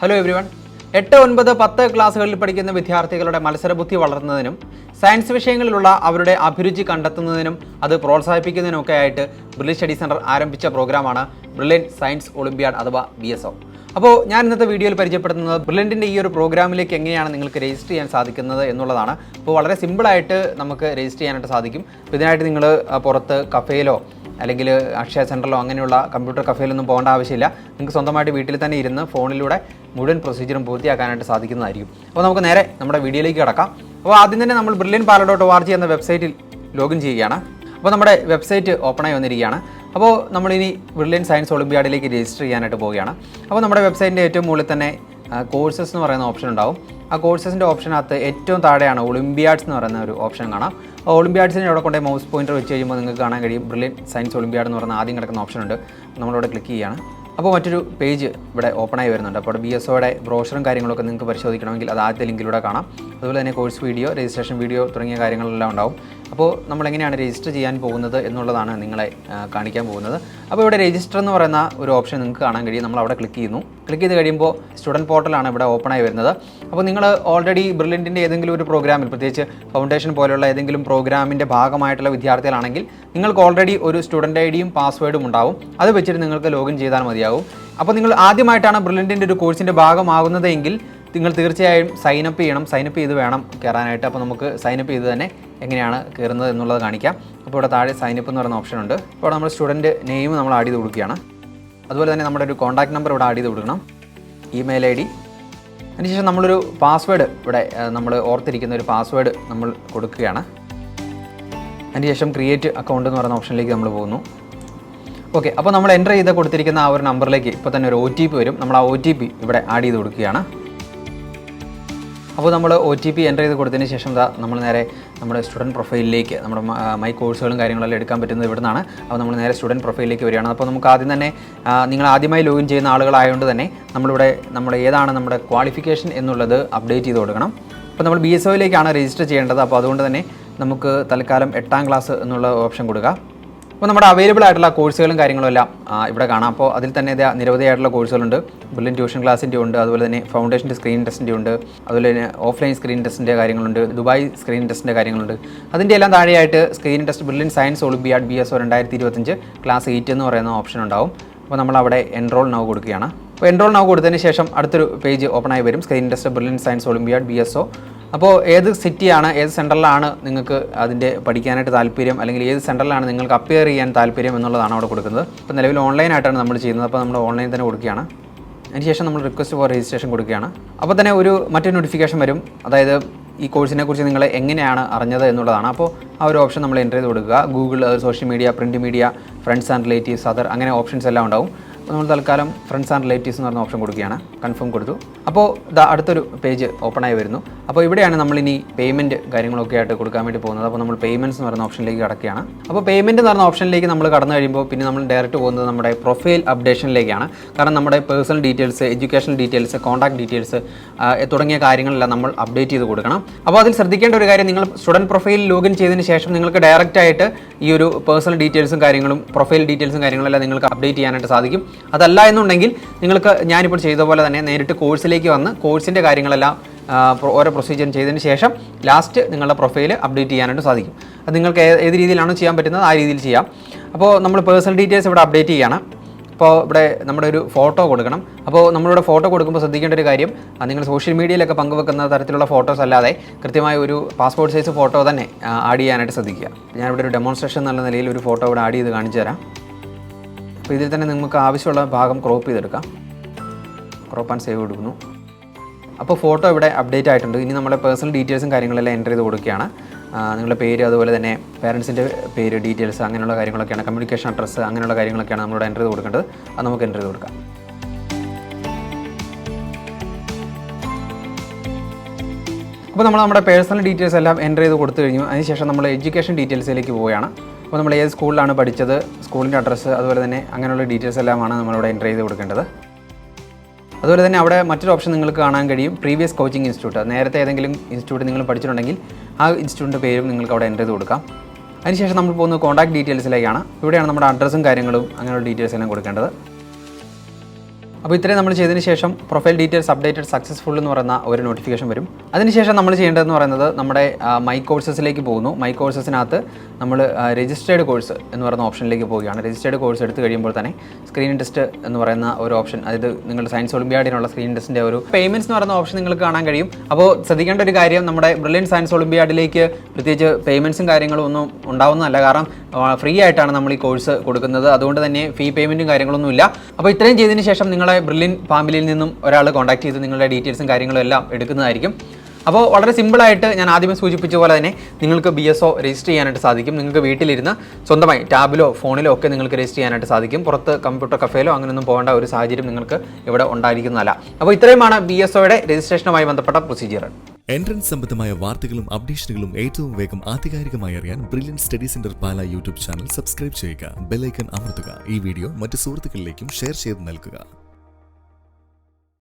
Hello everyone. 8, 9, 10 ക്ലാസ്സുകളിൽ പഠിക്കുന്ന വിദ്യാർത്ഥികളുടെ മത്സരബുദ്ധി വളർത്തുന്നതിനും സയൻസ് വിഷയങ്ങളിലുള്ള അവരുടെ അഭിരുചി കണ്ടെത്തുന്നതിനും അത് പ്രോത്സാഹിപ്പിക്കുന്നതിനൊക്കെ ആയിട്ട് ബ്രില്യൻറ്റ് സ്റ്റഡി സെൻറ്റർ ആരംഭിച്ച പ്രോഗ്രാമാണ് ബ്രില്യൻറ്റ് സയൻസ് ഒളിമ്പ്യാഡ് അഥവാ BSO. അപ്പോൾ ഞാൻ ഇന്നത്തെ വീഡിയോയിൽ പരിചയപ്പെടുത്തുന്നത് ബ്രില്യൻറ്റിൻ്റെ ഈ ഒരു പ്രോഗ്രാമിലേക്ക് എങ്ങനെയാണ് നിങ്ങൾക്ക് രജിസ്റ്റർ ചെയ്യാൻ സാധിക്കുന്നത് എന്നുള്ളതാണ്. അപ്പോൾ വളരെ സിമ്പിളായിട്ട് നമുക്ക് രജിസ്റ്റർ ചെയ്യാനായിട്ട് സാധിക്കും. ഇതിനായിട്ട് നിങ്ങൾ പുറത്ത് കഫേയിലോ അല്ലെങ്കിൽ അക്ഷയ സെൻറ്ററിലോ അങ്ങനെയുള്ള കമ്പ്യൂട്ടർ കഫേയിലൊന്നും പോകേണ്ട ആവശ്യമില്ല. നിങ്ങൾക്ക് സ്വന്തമായിട്ട് വീട്ടിൽ തന്നെ ഇരുന്ന് ഫോണിലൂടെ മുഴുവൻ പ്രൊസീജിയറും പൂർത്തിയാക്കാനായിട്ട് സാധിക്കുന്നതായിരിക്കും. അപ്പോൾ നമുക്ക് നേരെ നമ്മുടെ വീഡിയോയിലേക്ക് കിടക്കാം. അപ്പോൾ ആദ്യം തന്നെ നമ്മൾ brilliantpala.org എന്ന വെബ്സൈറ്റിൽ ലോഗിൻ ചെയ്യുകയാണ്. അപ്പോൾ നമ്മുടെ വെബ്സൈറ്റ് ഓപ്പണായി വന്നിരിക്കുകയാണ്. അപ്പോൾ നമ്മളിനി ബ്രില്യൻറ്റ് സയൻസ് ഒളിമ്പ്യാഡിലേക്ക് രജിസ്റ്റർ ചെയ്യാനായിട്ട് പോവുകയാണ്. അപ്പോൾ നമ്മുടെ വെബ്സൈറ്റിൻ്റെ ഏറ്റവും മുകളിൽ തന്നെ കോഴ്സസ് എന്ന് പറയുന്ന ഓപ്ഷൻ ഉണ്ടാവും. ആ കോഴ്സസിൻ്റെ ഓപ്ഷനകത്ത് ഏറ്റവും താഴെയാണ് ഒളിമ്പ്യാഡ്സ് എന്ന് പറയുന്ന ഒരു ഓപ്ഷൻ കാണാം. ഒളിമ്പ്യാഡ്സിനെ അവിടെ കൊണ്ടേ മൗസ് പോയിൻ്റർ വെച്ച് കഴിയുമ്പോൾ നിങ്ങൾക്ക് കാണാൻ കഴിയും ബ്രില്യൻറ്റ് സയൻസ് ഒളിമ്പ്യാഡ് എന്ന് പറയുന്ന ആദ്യം കിടക്കുന്ന ഓപ്ഷൻ ഉണ്ട്. നമ്മളിവിടെ ക്ലിക്ക് ചെയ്യുകയാണ്. അപ്പോൾ മറ്റൊരു പേജ് ഇവിടെ ഓപ്പണായി വരുന്നുണ്ട്. അപ്പോൾ BSOയുടെ ബ്രോഷറും കാര്യങ്ങളൊക്കെ നിങ്ങൾക്ക് പരിശോധിക്കണമെങ്കിൽ അത് ആദ്യത്തെ ലിങ്കിലൂടെ കാണാം. അതുപോലെ തന്നെ കോഴ്സ് വീഡിയോ, രജിസ്ട്രേഷൻ വീഡിയോ തുടങ്ങിയ കാര്യങ്ങളെല്ലാം ഉണ്ടാവും. അപ്പോൾ നമ്മളെങ്ങനെയാണ് രജിസ്റ്റർ ചെയ്യാൻ പോകുന്നത് എന്നുള്ളതാണ് നിങ്ങളെ കാണിക്കാൻ പോകുന്നത്. അപ്പോൾ ഇവിടെ രജിസ്റ്റർ എന്ന് പറയുന്ന ഒരു ഓപ്ഷൻ നിങ്ങൾക്ക് കാണാൻ കഴിയും. നമ്മൾ അവിടെ ക്ലിക്ക് ചെയ്യുന്നു. ക്ലിക്ക് ചെയ്ത് കഴിയുമ്പോൾ സ്റ്റുഡൻറ്റ് പോർട്ടലാണ് ഇവിടെ ഓപ്പണായി വരുന്നത്. അപ്പോൾ നിങ്ങൾ ഓൾറെഡി ബ്രില്യൻറ്റിൻ്റെ ഏതെങ്കിലും ഒരു പ്രോഗ്രാമിൽ, പ്രത്യേകിച്ച് ഫൗണ്ടേഷൻ പോലെയുള്ള ഏതെങ്കിലും പ്രോഗ്രാമിൻ്റെ ഭാഗമായിട്ടുള്ള വിദ്യാർത്ഥികളാണെങ്കിൽ നിങ്ങൾക്ക് ഓൾറെഡി ഒരു സ്റ്റുഡൻറ്റ് ID യും പാസ്വേഡും ഉണ്ടാവും. അത് വെച്ചിട്ട് നിങ്ങൾക്ക് ലോഗിൻ ചെയ്താൽ മതിയാവും. അപ്പോൾ നിങ്ങൾ ആദ്യമായിട്ടാണ് ബ്രില്യൻറ്റിൻ്റെ ഒരു കോഴ്സിൻ്റെ ഭാഗമാകുന്നതെങ്കിൽ നിങ്ങൾ തീർച്ചയായും സൈനപ്പ് ചെയ്യണം. സൈനപ്പ് ചെയ്ത് വേണം കയറാനായിട്ട്. അപ്പോൾ നമുക്ക് സൈനപ്പ് ചെയ്ത് തന്നെ എങ്ങനെയാണ് കയറുന്നത് എന്നുള്ളത് കാണിക്കാം. അപ്പോൾ ഇവിടെ താഴെ സൈനപ്പ് എന്ന് പറയുന്ന ഓപ്ഷൻ ഉണ്ട്. ഇപ്പോൾ നമ്മൾ സ്റ്റുഡൻറ്റ് നെയിം നമ്മൾ ആഡ് ചെയ്ത് കൊടുക്കുകയാണ്. അതുപോലെ തന്നെ നമ്മുടെ ഒരു കോൺടാക്ട് നമ്പർ ഇവിടെ ആഡ് ചെയ്ത് കൊടുക്കണം, ഇമെയിൽ ID. അതിനുശേഷം നമ്മളൊരു പാസ്വേഡ് ഇവിടെ നമ്മൾ ഓർത്തിരിക്കുന്ന ഒരു പാസ്വേഡ് നമ്മൾ കൊടുക്കുകയാണ്. അതിനുശേഷം ക്രിയേറ്റ് അക്കൗണ്ട് എന്ന് പറയുന്ന ഓപ്ഷനിലേക്ക് നമ്മൾ പോകുന്നു. ഓക്കെ, അപ്പോൾ നമ്മൾ എൻ്റർ ചെയ്ത് കൊടുത്തിരിക്കുന്ന ആ ഒരു നമ്പറിലേക്ക് ഇപ്പോൾ തന്നെ ഒരു OTP വരും. നമ്മൾ ആ OTP ഇവിടെ ആഡ് ചെയ്ത് കൊടുക്കുകയാണ്. അപ്പോൾ നമ്മൾ OTP എൻ്റർ ചെയ്ത് കൊടുത്തതിന് ശേഷം നമ്മൾ നേരെ നമ്മുടെ സ്റ്റുഡൻറ്റ് പ്രൊഫൈലിലേക്ക്, നമ്മുടെ മൈ കോഴ്സുകളും കാര്യങ്ങളെല്ലാം എടുക്കാൻ പറ്റുന്നത് ഇവിടെ നിന്നാണ്. അപ്പോൾ നമ്മൾ നേരെ സ്റ്റുഡൻറ്റ് പ്രൊഫൈലിലേക്ക് വരികയാണ്. അപ്പോൾ നമുക്ക് ആദ്യം തന്നെ നിങ്ങൾ ആദ്യമായി ലോഗിൻ ചെയ്യുന്ന ആളുകളായതുകൊണ്ട് തന്നെ നമ്മളിവിടെ ഏതാണ് നമ്മുടെ ക്വാളിഫിക്കേഷൻ എന്നുള്ളത് അപ്ഡേറ്റ് ചെയ്ത് കൊടുക്കണം. അപ്പോൾ നമ്മൾ BSOയിലേക്കാണ് രജിസ്റ്റർ ചെയ്യേണ്ടത്. അപ്പോൾ അതുകൊണ്ട് തന്നെ നമുക്ക് തൽക്കാലം 8ാം ക്ലാസ് എന്നുള്ള ഓപ്ഷൻ കൊടുക്കുക. അപ്പോൾ നമ്മുടെ അവൈലബിൾ ആയിട്ടുള്ള കോഴ്സുകളും കാര്യങ്ങളും എല്ലാം ഇവിടെ കാണാം. അപ്പോൾ അതിൽ തന്നെ നിരവധിയായിട്ടുള്ള കോഴ്സുകളുണ്ട്. ബ്രില്യൻറ്റ് ട്യൂഷൻ ക്ലാസിൻ്റെ ഉണ്ട്, അതുപോലെ തന്നെ ഫൗണ്ടേഷൻ്റെ സ്ക്രീൻ ടെസ്റ്റിൻ്റെ ഉണ്ട്, അതുപോലെ തന്നെ ഓഫ്ലൈൻ സ്ക്രീൻ ടെസ്റ്റിൻ്റെ കാര്യങ്ങളുണ്ട്, ദുബായ് സ്ക്രീൻ ടെസ്റ്റിൻ്റെ കാര്യങ്ങളുണ്ട്. അതിൻ്റെ എല്ലാം താഴെയായിട്ട് screen test brilliant science Olympiad BSO 2025 class 8 എന്ന് പറയുന്ന ഓപ്ഷൻ ഉണ്ടാവും. അപ്പോൾ നമ്മളവിടെ എൻറോൾ നൗ കൊടുക്കുകയാണ്. അപ്പോൾ എൻറോൾ നൗ കൊടുത്തതിന് ശേഷം അടുത്തൊരു പേജ് ഓപ്പണായി വരും, screen test brilliant science Olympiad BSO. അപ്പോൾ ഏത് സിറ്റിയാണ്, ഏത് സെൻറ്ററിലാണ് നിങ്ങൾക്ക് അതിൻ്റെ പഠിക്കാനായിട്ട് താല്പര്യം, അല്ലെങ്കിൽ ഏത് സെൻറ്ററിലാണ് നിങ്ങൾക്ക് അപ്പിയർ ചെയ്യാൻ താല്പര്യം എന്നുള്ളതാണ് അവിടെ കൊടുക്കുന്നത്. ഇപ്പോൾ നിലവിൽ ഓൺലൈനായിട്ടാണ് നമ്മൾ ചെയ്യുന്നത്. അപ്പോൾ നമ്മൾ ഓൺലൈൻ തന്നെ കൊടുക്കുകയാണ്. അതിനുശേഷം നമ്മൾ റിക്വസ്റ്റ് ഫോർ രജിസ്ട്രേഷൻ കൊടുക്കുകയാണ്. അപ്പോൾ തന്നെ മറ്റൊരു നോട്ടിഫിക്കേഷൻ വരും. അതായത് ഈ കോഴ്സിനെ കുറിച്ച് നിങ്ങൾ എങ്ങനെയാണ് അറിഞ്ഞത് എന്നുള്ളതാണ്. അപ്പോൾ ആ ഒരു ഓപ്ഷൻ നമ്മൾ എൻ്റർ ചെയ്ത് കൊടുക്കുക. Google, social media, print media, friends and relatives, other അങ്ങനെ ഓപ്ഷൻസ് എല്ലാം ഉണ്ടാവും. അപ്പോൾ നമ്മൾ തൽക്കാലം ഫ്രണ്ട്സ് ആൻഡ് റിലേറ്റീവ്സ് എന്ന് പറഞ്ഞ ഓപ്ഷൻ കൊടുക്കുകയാണ്. കൺഫേം കൊടുത്തു. അപ്പോൾ അടുത്തൊരു പേജ് ഓപ്പണായി വരുന്നു. അപ്പോൾ ഇവിടെയാണ് നമ്മളിനി പേയ്മെൻറ്റ് കാര്യങ്ങളൊക്കെ ആയിട്ട് കൊടുക്കാൻ വേണ്ടി പോകുന്നത്. അപ്പോൾ നമ്മൾ പേയ്മെൻറ്റ്സ് എന്ന് പറയുന്ന ഓപ്ഷനിലേക്ക് കടക്കുകയാണ്. അപ്പോൾ പേയ്മെൻറ്റ് എന്ന് പറഞ്ഞ ഓപ്ഷനിലേക്ക് നമ്മൾ കടന്നു കഴിയുമ്പോൾ പിന്നെ നമ്മൾ ഡയറക്റ്റ് പോകുന്നത് നമ്മുടെ പ്രൊഫൈൽ അപ്ഡേഷനിലേക്കാണ്. കാരണം നമ്മുടെ personal details, educational details, contact details തുടങ്ങിയ കാര്യങ്ങളെല്ലാം നമ്മൾ അപ്ഡേറ്റ് ചെയ്ത് കൊടുക്കണം. അപ്പോൾ അതിൽ ശ്രദ്ധിക്കേണ്ട ഒരു കാര്യം, നിങ്ങൾ സ്റ്റുഡൻറ്റ് പ്രൊഫൈൽ ലോഗിൻ ചെയ്തതിന് ശേഷം നിങ്ങൾക്ക് ഡയറക്റ്റ് ആയിട്ട് ഈ ഒരു പേഴ്സണൽ ഡീറ്റെയിൽസും കാര്യങ്ങളും പ്രൊഫൈൽ ഡീറ്റെയിൽസും കാര്യങ്ങളെല്ലാം നിങ്ങൾക്ക് അപ്ഡേറ്റ് ചെയ്യാനായിട്ട് സാധിക്കും. അതല്ല എന്നുണ്ടെങ്കിൽ നിങ്ങൾക്ക് ഞാനിപ്പോൾ ചെയ്ത പോലെ തന്നെ നേരിട്ട് കോഴ്സിലേക്ക് വന്ന് കോഴ്സിൻ്റെ കാര്യങ്ങളെല്ലാം ഓരോ പ്രൊസീജിയർ ചെയ്തതിന് ശേഷം ലാസ്റ്റ് നിങ്ങളുടെ പ്രൊഫൈൽ അപ്ഡേറ്റ് ചെയ്യാനായിട്ട് സാധിക്കും. അത് നിങ്ങൾക്ക് ഏത് രീതിയിലാണോ ചെയ്യാൻ പറ്റുന്നത് ആ രീതിയിൽ ചെയ്യാം. അപ്പോൾ നമ്മൾ പേഴ്സണൽ ഡീറ്റെയിൽസ് ഇവിടെ അപ്ഡേറ്റ് ചെയ്യണം. അപ്പോൾ ഇവിടെ നമ്മുടെ ഒരു ഫോട്ടോ കൊടുക്കണം. അപ്പോൾ നമ്മളിവിടെ ഫോട്ടോ കൊടുക്കുമ്പോൾ ശ്രദ്ധിക്കേണ്ട ഒരു കാര്യം, നിങ്ങൾ സോഷ്യൽ മീഡിയയിലൊക്കെ പങ്കുവെക്കുന്ന തരത്തിലുള്ള ഫോട്ടോസ് അല്ലാതെ കൃത്യമായ ഒരു പാസ്പോർട്ട് സൈസ് ഫോട്ടോ തന്നെ ആഡ് ചെയ്യാനായിട്ട് ശ്രദ്ധിക്കുക. ഞാനിവിടെ ഒരു ഡെമോൺസ്ട്രേഷൻ എന്നുള്ള നിലയിൽ ഒരു ഫോട്ടോ ഇവിടെ ആഡ് ചെയ്ത് കാണിച്ചു തരാം. അപ്പോൾ ഇതിൽ തന്നെ നിങ്ങൾക്ക് ആവശ്യമുള്ള ഭാഗം ക്രോപ്പ് ചെയ്തെടുക്കാം. ക്രോപ്പ് ആൻഡ് സേവ് കൊടുക്കുന്നു. അപ്പോൾ ഫോട്ടോ ഇവിടെ അപ്ഡേറ്റ് ആയിട്ടുണ്ട്. ഇനി നമ്മുടെ പേഴ്സണൽ ഡീറ്റെയിൽസും കാര്യങ്ങളെല്ലാം എൻ്റർ ചെയ്ത് കൊടുക്കുകയാണ്. നിങ്ങളുടെ പേര്, അതുപോലെ തന്നെ പേരൻസിൻ്റെ പേര്, ഡീറ്റെയിൽസ്, അങ്ങനെയുള്ള കാര്യങ്ങളൊക്കെയാണ്, കമ്മ്യൂണിക്കേഷൻ അഡ്രസ്സ്, അങ്ങനെയുള്ള കാര്യങ്ങളൊക്കെയാണ് നമ്മളിവിടെ എൻ്റർ ചെയ്ത് കൊടുക്കേണ്ടത്. അത് നമുക്ക് എൻ്റർ ചെയ്ത് കൊടുക്കാം. അപ്പോൾ നമ്മൾ നമ്മുടെ പേഴ്സണൽ ഡീറ്റെയിൽസ് എല്ലാം എൻ്റർ ചെയ്ത് കൊടുത്തു കഴിഞ്ഞു. അതിനുശേഷം നമ്മൾ എഡ്യൂക്കേഷൻ ഡീറ്റെയിൽസിലേക്ക് പോവുകയാണ്. അപ്പോൾ നമ്മൾ ഏത് സ്കൂളിലാണ് പഠിച്ചത്, സ്കൂളിൻ്റെ അഡ്രസ്സ്, അതുപോലെ തന്നെ അങ്ങനെയുള്ള ഡീറ്റെയിൽസ് എല്ലാമാണ് നമ്മളിവിടെ എൻ്റർ ചെയ്ത് കൊടുക്കേണ്ടത്. അതുപോലെ തന്നെ അവിടെ മറ്റൊരു ഓപ്ഷൻ നിങ്ങൾക്ക് കാണാൻ കഴിയും, പ്രീവിയസ് കോച്ചിങ് ഇൻസ്റ്റിറ്റ്യൂട്ട്. നേരത്തെ ഏതെങ്കിലും ഇൻസ്റ്റിറ്റ്യൂട്ട് നിങ്ങൾ പഠിച്ചിട്ടുണ്ടെങ്കിൽ ആ ഇൻസ്റ്റിറ്റ്യൂട്ടിൻ്റെ പേരും നിങ്ങൾക്ക് അവിടെ എൻ്റർ ചെയ്ത് കൊടുക്കാം. അതിനുശേഷം നമ്മൾ പോകുന്നത് കോൺടാക്ട് ഡീറ്റെയിൽസിലേക്കാണ്. ഇവിടെയാണ് നമ്മുടെ അഡ്രസ്സും കാര്യങ്ങളും അങ്ങനെയുള്ള ഡീറ്റെയിൽസ് എല്ലാം കൊടുക്കേണ്ടത്. അപ്പോൾ ഇത്രയും നമ്മൾ ചെയ്തതിന് ശേഷം പ്രൊഫൈൽ ഡീറ്റെയിൽസ് അപ്ഡേറ്റഡ് സക്സസ്ഫുൾ എന്ന് പറയുന്ന ഒരു നോട്ടിഫിക്കേഷൻ വരും. അതിനുശേഷം നമ്മൾ ചെയ്യേണ്ടതെന്ന് പറയുന്നത് നമ്മുടെ മൈ കോഴ്സസിലേക്ക് പോകുന്നു. മൈ കോഴ്സസിനകത്ത് നമ്മൾ രജിസ്റ്റേർഡ് കോഴ്സ് എന്ന് പറയുന്ന ഓപ്ഷനിലേക്ക് പോവുകയാണ്. രജിസ്റ്റേർഡ് കോഴ്സ് എടുത്ത് കഴിയുമ്പോൾ തന്നെ സ്ക്രീൻ ടെസ്റ്റ് എന്ന് പറയുന്ന ഒരു ഓപ്ഷൻ, അതായത് നിങ്ങളുടെ സയൻസ് ഒളിമ്പ്യാഡിനുള്ള സ്ക്രീൻ ടെസ്റ്റിൻ്റെ ഒരു പേയ്മെൻറ്റ്സ് എന്ന് പറയുന്ന ഓപ്ഷൻ നിങ്ങൾക്ക് കാണാൻ കഴിയും. അപ്പോൾ ശ്രദ്ധിക്കേണ്ട ഒരു കാര്യം, നമ്മുടെ ബ്രില്യൻറ്റ് സയൻസ് ഒളിമ്പ്യാഡിലേക്ക് പ്രത്യേകിച്ച് പേയ്മെൻറ്റ്സും കാര്യങ്ങളും ഒന്നും ഉണ്ടാവുന്നതല്ല. കാരണം ഫ്രീ ആയിട്ടാണ് നമ്മൾ ഈ കോഴ്സ് കൊടുക്കുന്നത്. അതുകൊണ്ട് തന്നെ ഫീ പേയ്മെൻറ്റും കാര്യങ്ങളൊന്നുമില്ല. അപ്പോൾ ഇത്രയും ചെയ്തതിന് ശേഷം നിങ്ങളെ ബ്രില്യൻറ്റ് ഫാമിലിയിൽ നിന്നും ഒരാൾ കോൺടാക്ട് ചെയ്ത് നിങ്ങളുടെ ഡീറ്റെയിൽസും കാര്യങ്ങളും എല്ലാം എടുക്കുന്നതായിരിക്കും. അപ്പോൾ വളരെ സിമ്പിളായിട്ട് ഞാൻ ആദ്യമേ സൂചിപ്പിച്ച പോലെ തന്നെ നിങ്ങൾക്ക് BSO രജിസ്റ്റർ ചെയ്യാനായിട്ട് സാധിക്കും. നിങ്ങൾക്ക് വീട്ടിലിരുന്ന് സ്വന്തമായി ടാബിലോ ഫോണിലോ ഒക്കെ നിങ്ങൾക്ക് രജിസ്റ്റർ ചെയ്യാനായിട്ട് സാധിക്കും. പുറത്ത് കമ്പ്യൂട്ടർ കഫേയിലോ അങ്ങനെയൊന്നും പോകേണ്ട ഒരു സാഹചര്യം നിങ്ങൾക്ക് ഇവിടെ ഉണ്ടായിരിക്കുന്നതല്ല. അപ്പോൾ ഇത്രയുമാണ് BSOയുടെ രജിസ്ട്രേഷനുമായി ബന്ധപ്പെട്ട പ്രൊസീജിയർ. എൻട്രൻസ് സംബന്ധമായ വാർത്തകളും അപ്ഡേഷനുകളും ഏറ്റവും വേഗം ആധികാരികമായി അറിയാൻ ബ്രില്യൻറ്റ് സ്റ്റഡി സെന്റർ പാല യൂട്യൂബ് ചാനൽ സബ്സ്ക്രൈബ് ചെയ്യുക. ബെൽ ഐക്കൺ അമർത്തുക. ഈ വീഡിയോ മറ്റ് സുഹൃത്തുക്കളിലേക്കും ഷെയർ ചെയ്ത് നൽകുക.